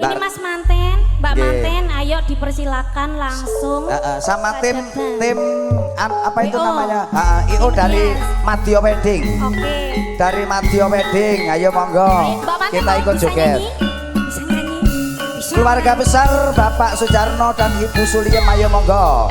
Ini Mas Manten, Mbak Manten, ayo dipersilakan langsung. Sama tim apa itu namanya? IO dari Madio Wedding. Oke. Dari Madio Wedding, ayo monggo. Kita ikut joget. Bisa nyanyi. Bisa. Keluarga besar Bapak Sujarno dan Ibu Suliem, ayo monggo.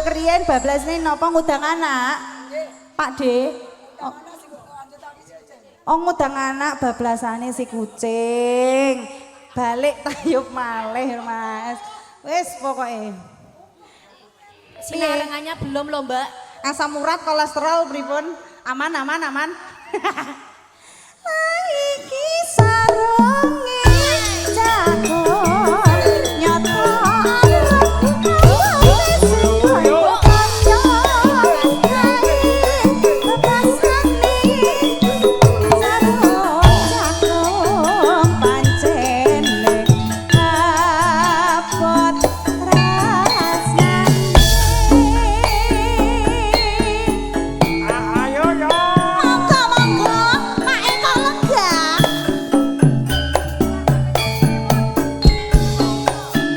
ya keriyen bablasne napa ngudang anak? Pak De. Oh ngudang anak bablasane si kucing. Balik tayub malih Mas. Wis pokoke. Sinarengannya belum loh Mbak. Asam urat kolesterol pripun? Aman aman aman. Iki sarunge jago nyoto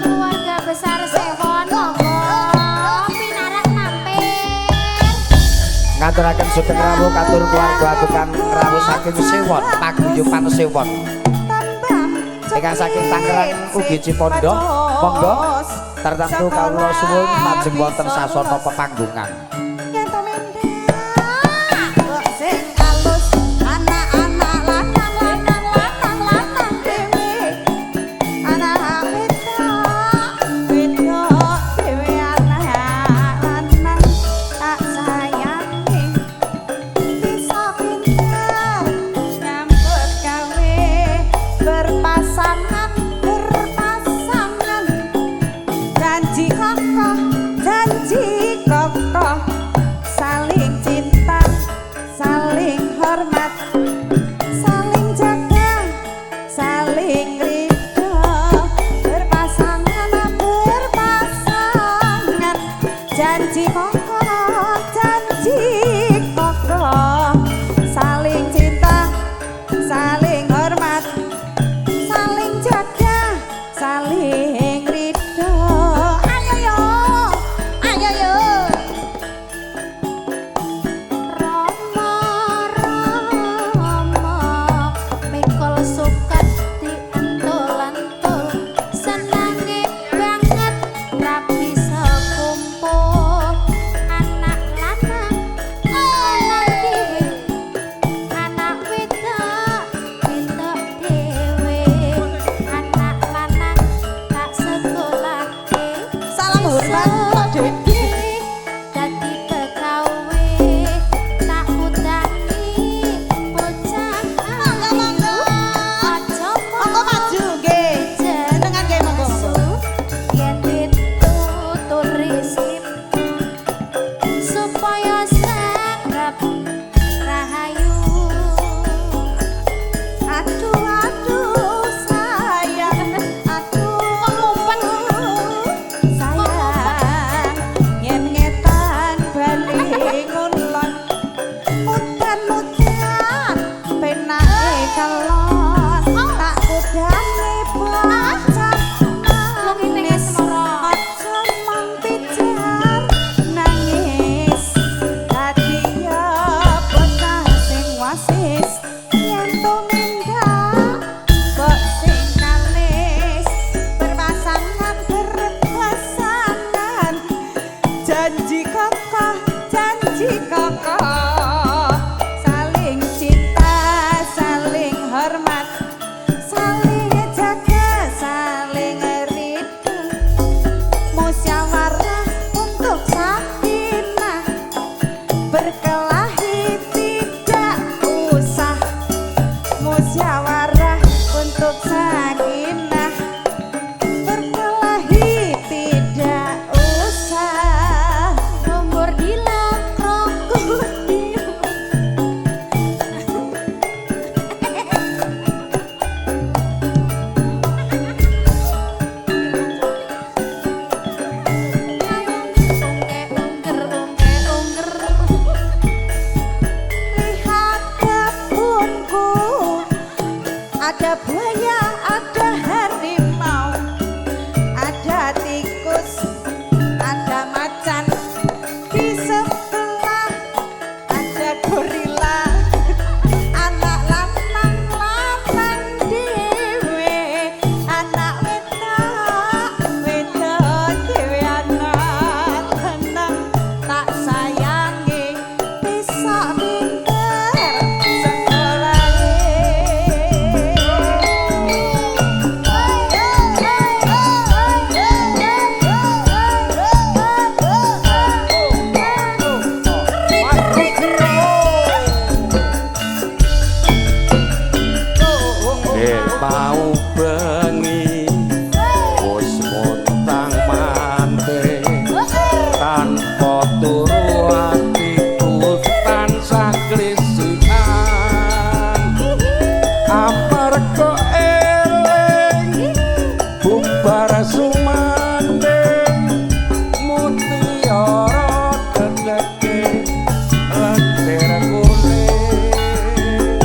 Keluarga besar Sewon monggo pinarak mampir. Ngaturaken sugeng rawuh katur keluarga tukang rawuh saking Sewon, paguyuban Sewon. Ingkang saking Tangerang ugi Cipondoh, monggo tartamtu kawula suwun lajeng wonten sasana pepanggungan. Nomor di lakro sumanding mutiara dedeke lentir kuning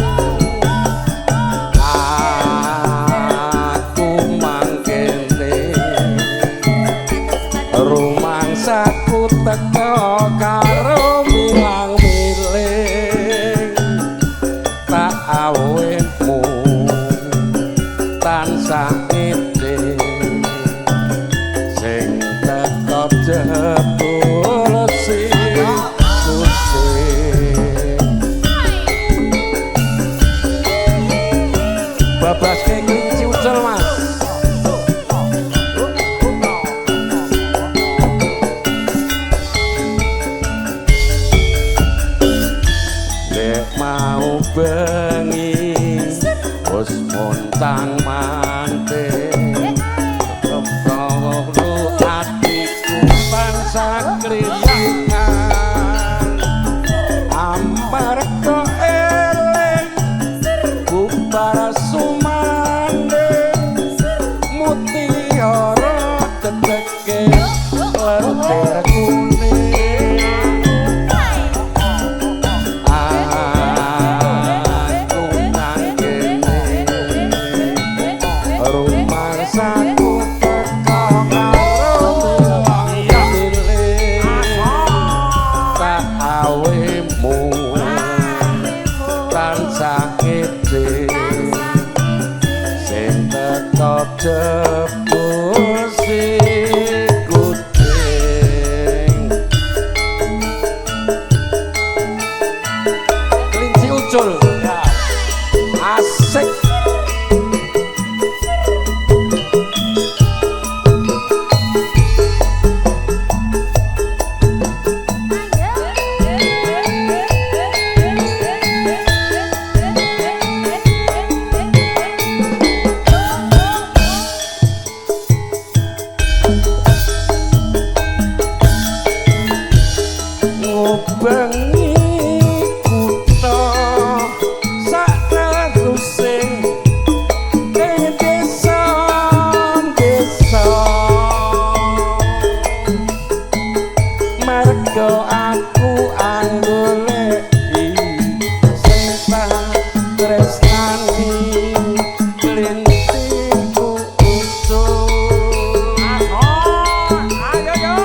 aku mangkene rumangsaku teka karo milang miling tak awetmu tansah eling sing teka jebul si kucing babas kelinci ucul mas nek mau bengi wis montang manting kepro atiku tansah kriyangan amarga eling bubar sumanding mutiara dedeke lentir kuning aku nangkene rumangsaku teka karo miling tak awemu tansah eling sing teka jebul si kucing kelinci ucul asik ngobengi kutha sakdalu sing ing desa-desa merga aku anggoleki sing tak tresnani klintiku ucul ayo yo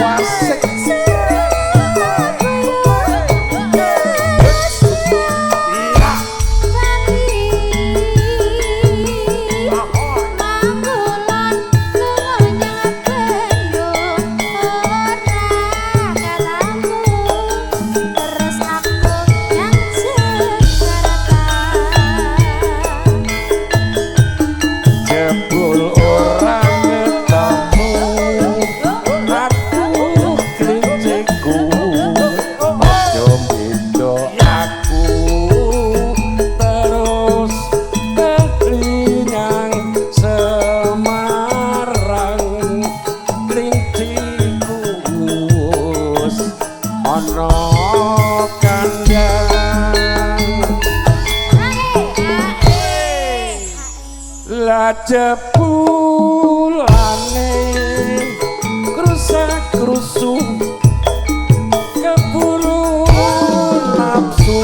wasik jebul ora ketemu aku klinciku aja beda aku terus kelinang Semarang klinciku wis ana kandang la jebulane krusak-krusu keburu nafsu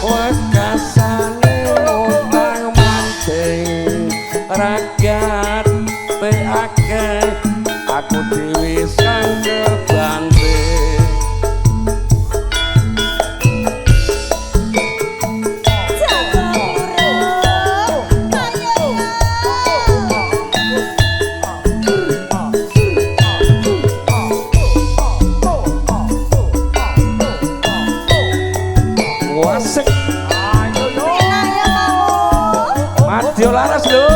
wekasane utang manting ragat akeh aku dhewe sang kebanting wasik Madya laras lho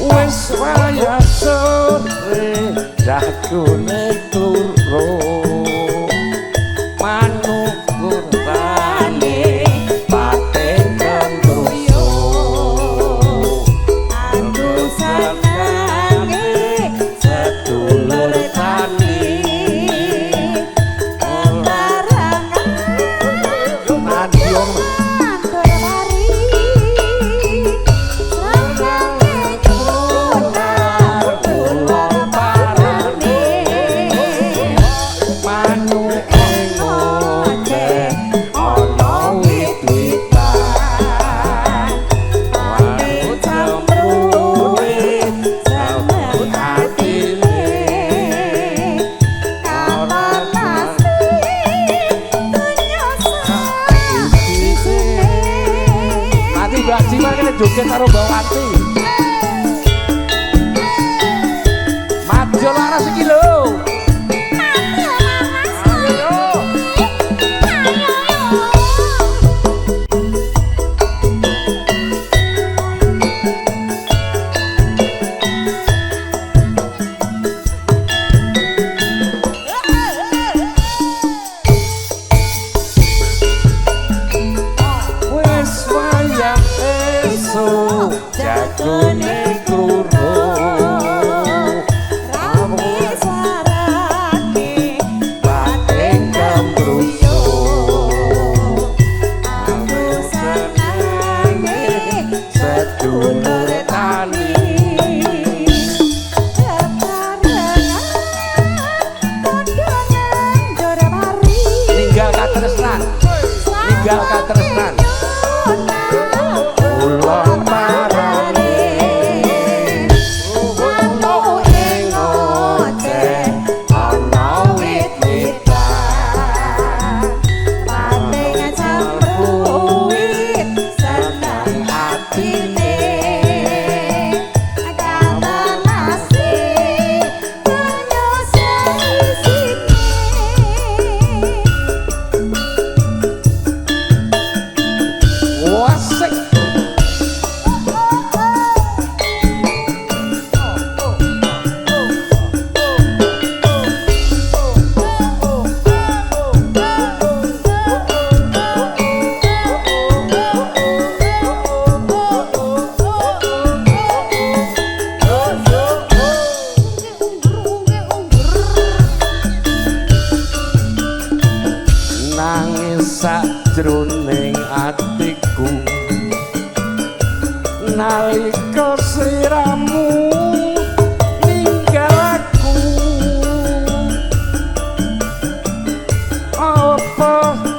wis wayah sore jagone turu manuk kurtane paten kentruyo aku sanane sedulur tani joget karo Mbak Wanti. Maju laras iki lho. Jagone turu rame sarane bating kembruso ame sanane sedulur tani ninggal katresnan Ulon marane ono ing oceh ono wit-witan pating campuwit seneng atine kata nasi nyosai sini wasik nangis sajroning atiku nalika sliramu ninggal aku apa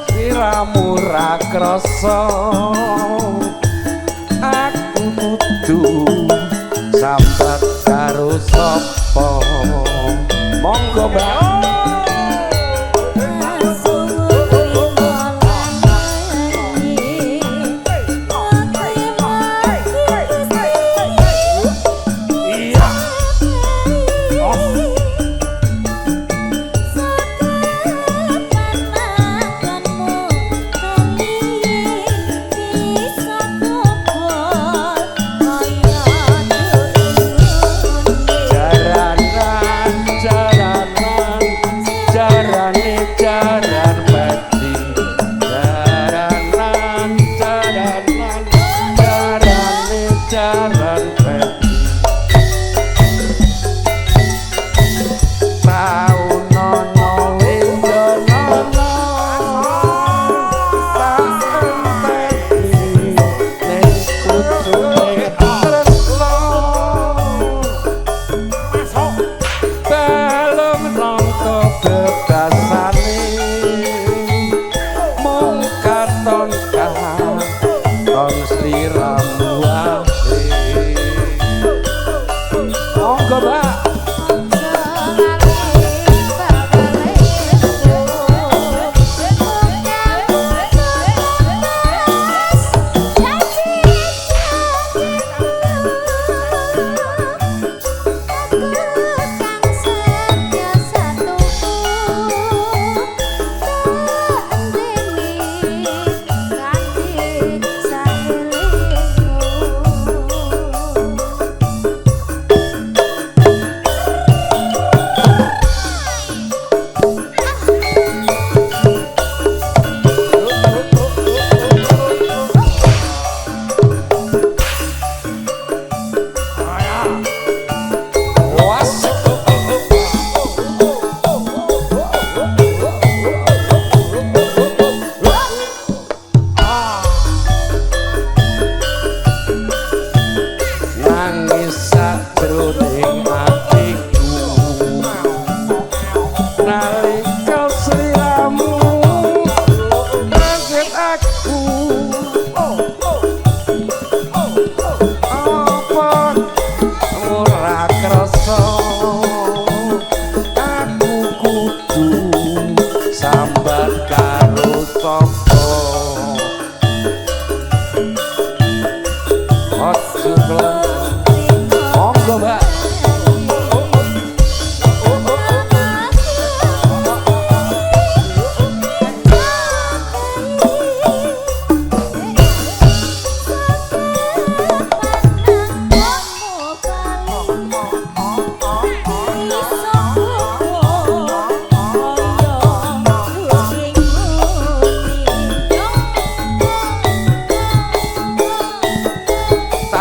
sliramu ra krasa aku kudu sambat karo sapa monggo Mbak.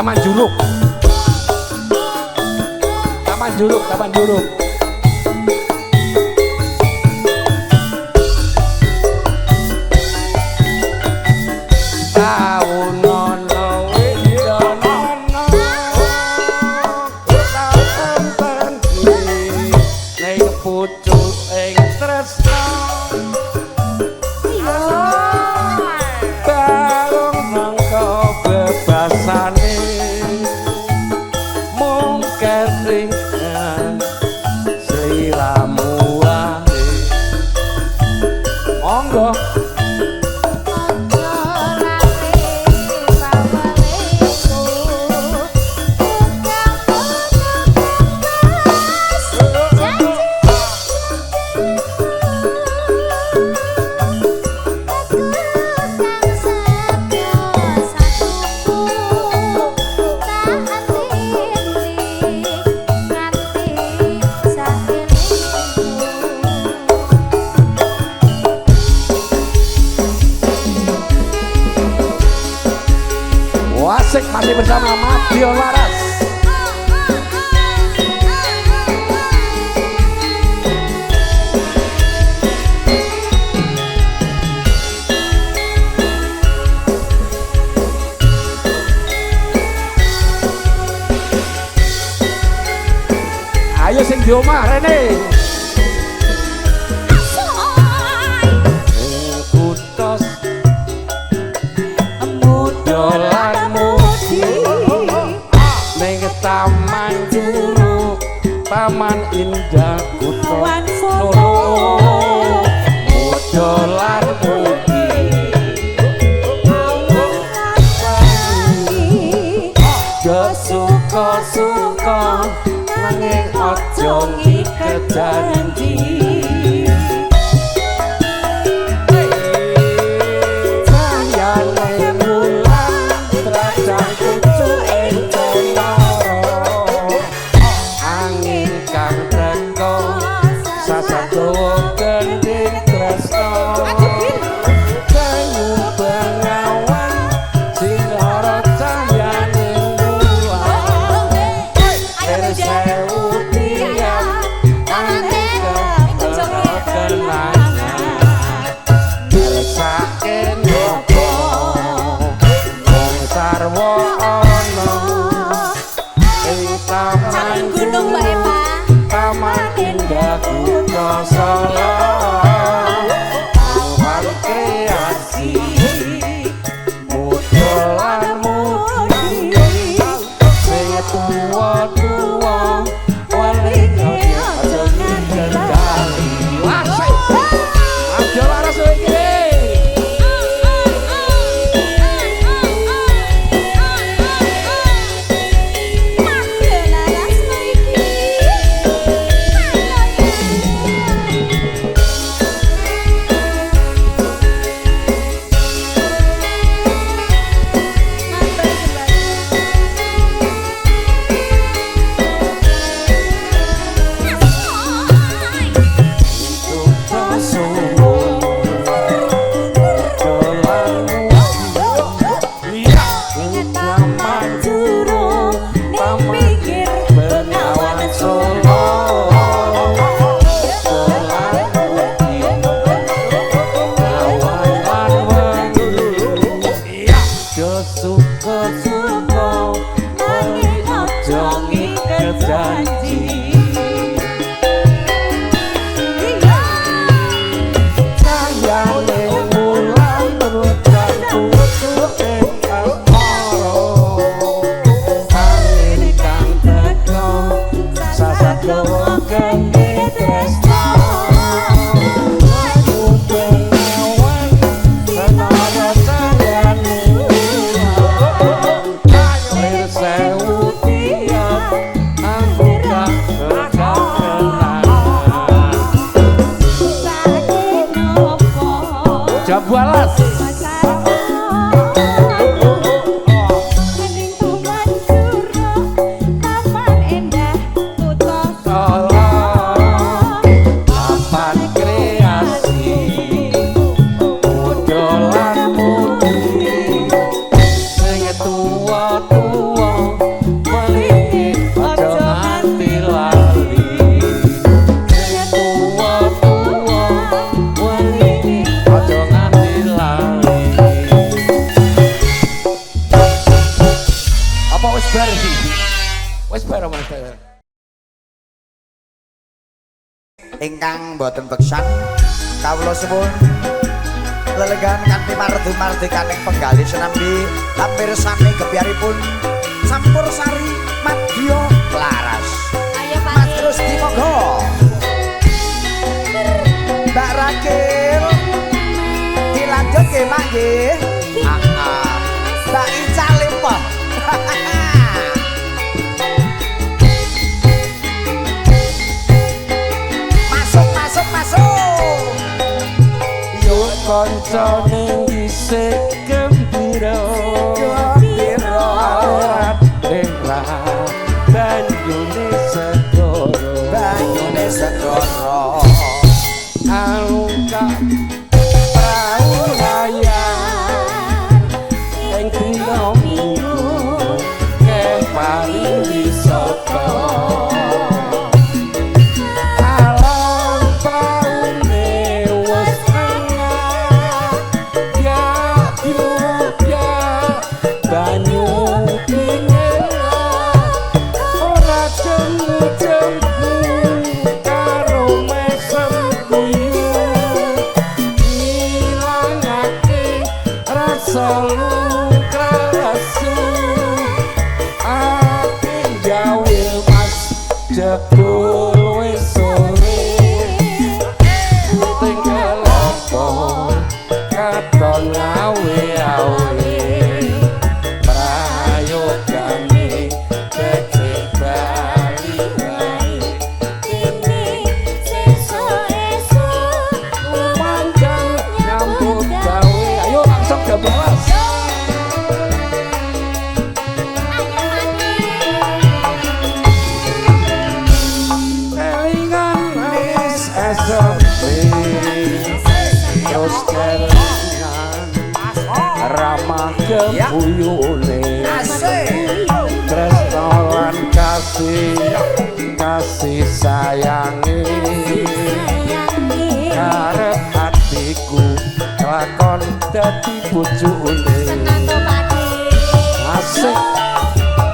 Taman Juruk. Taman Juruk, Taman Juruk. Asik masih bersama Madiun Laras. Ayo sing di omah Rene. Taman Juruk, Taman Indah Kutoan Solo, dolar mugi, aja suka-suka, nanging aja ngiket janji. ingkang boten beksan kawula suwun lelegan kanthi mardu-mardi kaning penggali senambi tapirsani gebyaripun Campur Sari Madya Laras. Ayo Pak. Mas Rusdi monggo. Mbak Rakil dilanjut nggih Mak nggih. Mbak Ica Limpoh. Masuk. Yuk koncone isih gembira Arat dengar banyune segoro Angka prau layar ing dina minggu keh paling wisata jebul wis sore tinggal apa katon awe-awe prayogane becik bali Ini sesuk-esuk panjang nyambut gawe ayo langsung geblas terus kelingan ramah kebuyune tresno lan kasih sayangi karep hatiku lakon dadi bojone asik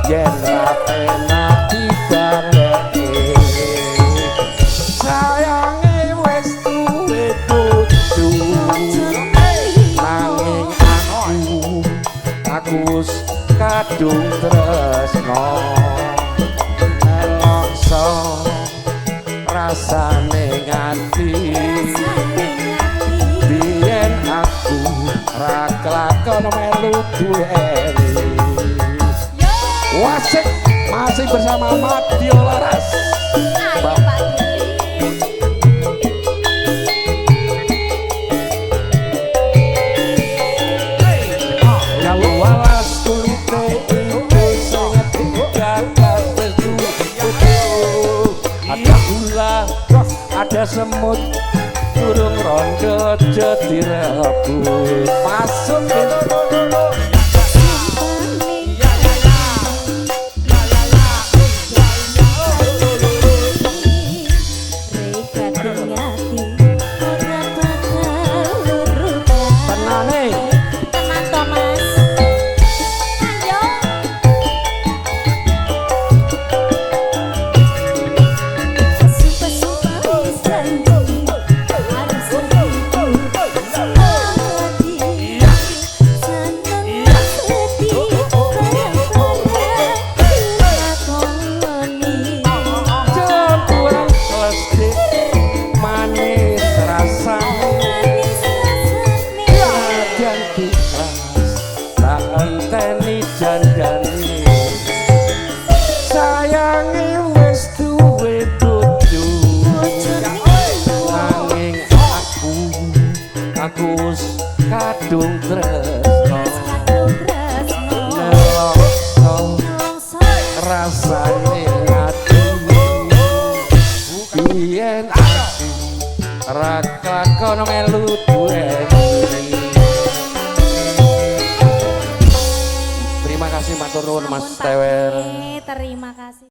yen ra penak dibareke sayange wis duwe bojo nanging aku wis kadung tresno nelongso rasane ngati biyen aku ra kelakon melu duweni wasik masih bersama Madya Laras. Ayo Pak. Kalau walas kulite itu sangat gagal ada ulah, ada semut, burung rondo jadi rebus masukin kadung tresno nelongso rasane ati biyen aku ra kelakon melu duweni. Terima kasih matur nuwun Mas Tewer. Terima kasih.